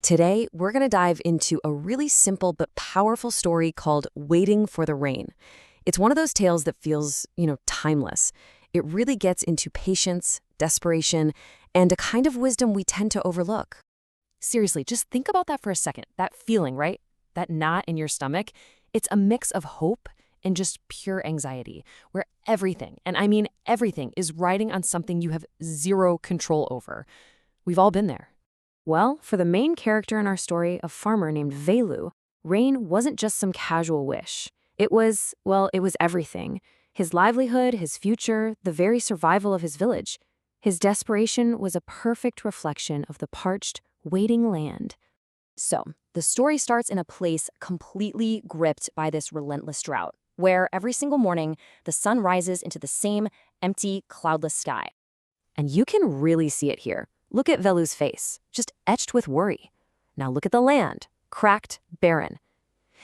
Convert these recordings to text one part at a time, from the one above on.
Today, we're going to dive into a really simple but powerful story called Waiting for the Rain. It's one of those tales that feels, timeless. It really gets into patience, desperation, and a kind of wisdom we tend to overlook. Seriously, just think about that for a second. That feeling, right? That knot in your stomach. It's a mix of hope and just pure anxiety, where everything, and I mean everything, is riding on something you have zero control over. We've all been there. Well, for the main character in our story, a farmer named Velu, rain wasn't just some casual wish. It was everything. His livelihood, his future, the very survival of his village. His desperation was a perfect reflection of the parched, waiting land. So, the story starts in a place completely gripped by this relentless drought, where every single morning, the sun rises into the same empty, cloudless sky. And you can really see it here. Look at Velu's face, just etched with worry. Now look at the land, cracked, barren.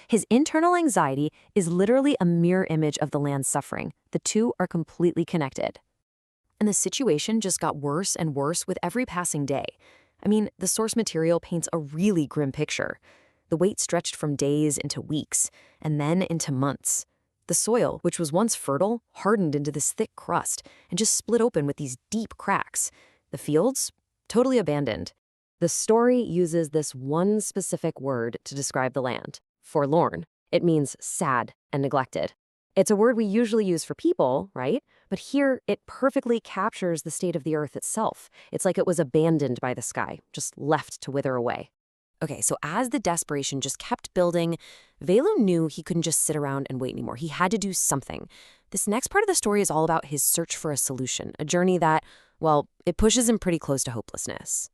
His internal anxiety is literally a mirror image of the land's suffering. The two are completely connected. And the situation just got worse and worse with every passing day. I mean, the source material paints a really grim picture. The wait stretched from days into weeks, and then into months. The soil, which was once fertile, hardened into this thick crust and just split open with these deep cracks. The fields? Totally abandoned. The story uses this one specific word to describe the land: forlorn. It means sad and neglected. It's a word we usually use for people, right? But here, it perfectly captures the state of the earth itself. It's like it was abandoned by the sky, just left to wither away. Okay, so as the desperation just kept building, Velu knew he couldn't just sit around and wait anymore. He had to do something. This next part of the story is all about his search for a solution, a journey that, well, it pushes him pretty close to hopelessness.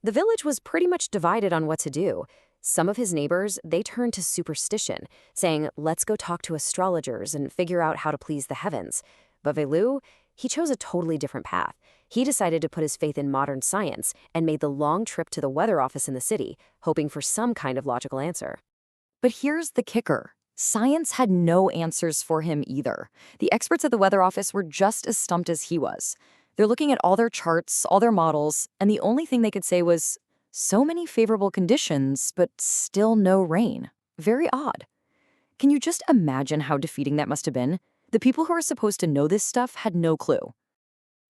The village was pretty much divided on what to do. Some of his neighbors, they turned to superstition, saying, let's go talk to astrologers and figure out how to please the heavens. But Velu, he chose a totally different path. He decided to put his faith in modern science and made the long trip to the weather office in the city, hoping for some kind of logical answer. But here's the kicker. Science had no answers for him either. The experts at the weather office were just as stumped as he was. They're looking at all their charts, all their models, and the only thing they could say was, so many favorable conditions, but still no rain. Very odd. Can you just imagine how defeating that must have been? The people who are supposed to know this stuff had no clue.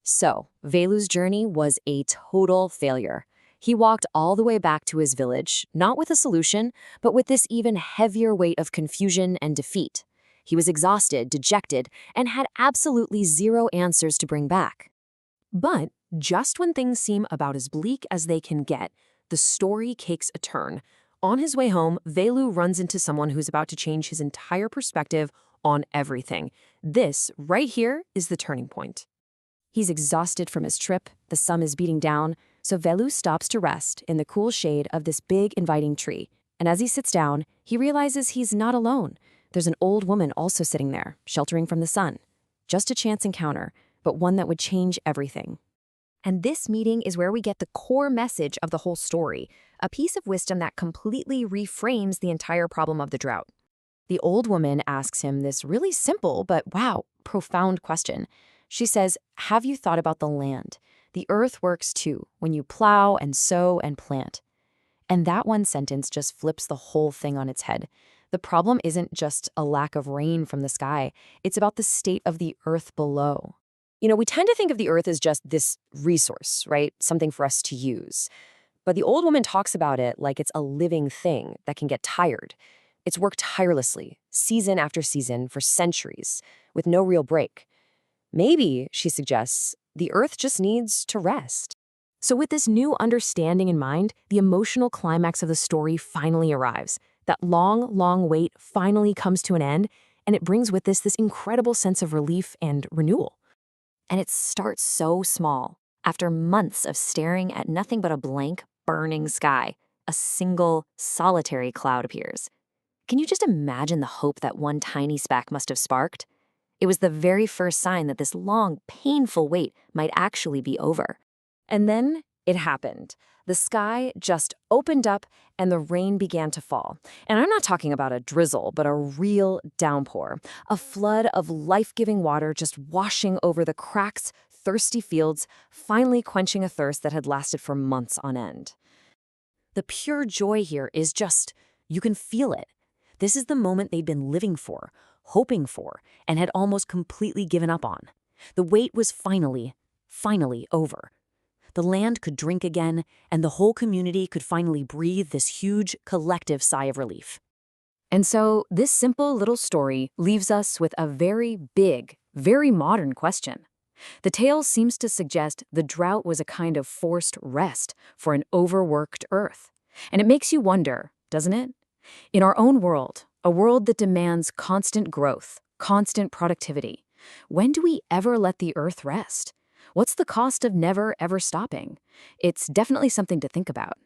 So, Velu's journey was a total failure. He walked all the way back to his village, not with a solution, but with this even heavier weight of confusion and defeat. He was exhausted, dejected, and had absolutely zero answers to bring back. But just when things seem about as bleak as they can get, the story takes a turn. On his way home, Velu runs into someone who's about to change his entire perspective on everything. This, right here, is the turning point. He's exhausted from his trip, the sun is beating down, so Velu stops to rest in the cool shade of this big, inviting tree. And as he sits down, he realizes he's not alone. There's an old woman also sitting there, sheltering from the sun. Just a chance encounter, but one that would change everything. And this meeting is where we get the core message of the whole story, a piece of wisdom that completely reframes the entire problem of the drought. The old woman asks him this really simple but, wow, profound question. She says, have you thought about the land? The earth works too, when you plow and sow and plant. And that one sentence just flips the whole thing on its head. The problem isn't just a lack of rain from the sky. It's about the state of the earth below. We tend to think of the earth as just this resource, right? Something for us to use. But the old woman talks about it like it's a living thing that can get tired. It's worked tirelessly, season after season, for centuries, with no real break. Maybe, she suggests, the earth just needs to rest. So with this new understanding in mind, the emotional climax of the story finally arrives. That long, long wait finally comes to an end, and it brings with this incredible sense of relief and renewal. And it starts so small. After months of staring at nothing but a blank, burning sky, a single, solitary cloud appears. Can you just imagine the hope that one tiny speck must have sparked? It was the very first sign that this long, painful wait might actually be over. And then it happened. The sky just opened up and the rain began to fall. And I'm not talking about a drizzle, but a real downpour. A flood of life-giving water just washing over the cracks, thirsty fields, finally quenching a thirst that had lasted for months on end. The pure joy here is just, you can feel it. This is the moment they'd been living for, hoping for, and had almost completely given up on. The wait was finally over. The land could drink again, and the whole community could finally breathe this huge, collective sigh of relief. And so, this simple little story leaves us with a very big, very modern question. The tale seems to suggest the drought was a kind of forced rest for an overworked earth. And it makes you wonder, doesn't it? In our own world, a world that demands constant growth, constant productivity, when do we ever let the earth rest? What's the cost of never, ever stopping? It's definitely something to think about.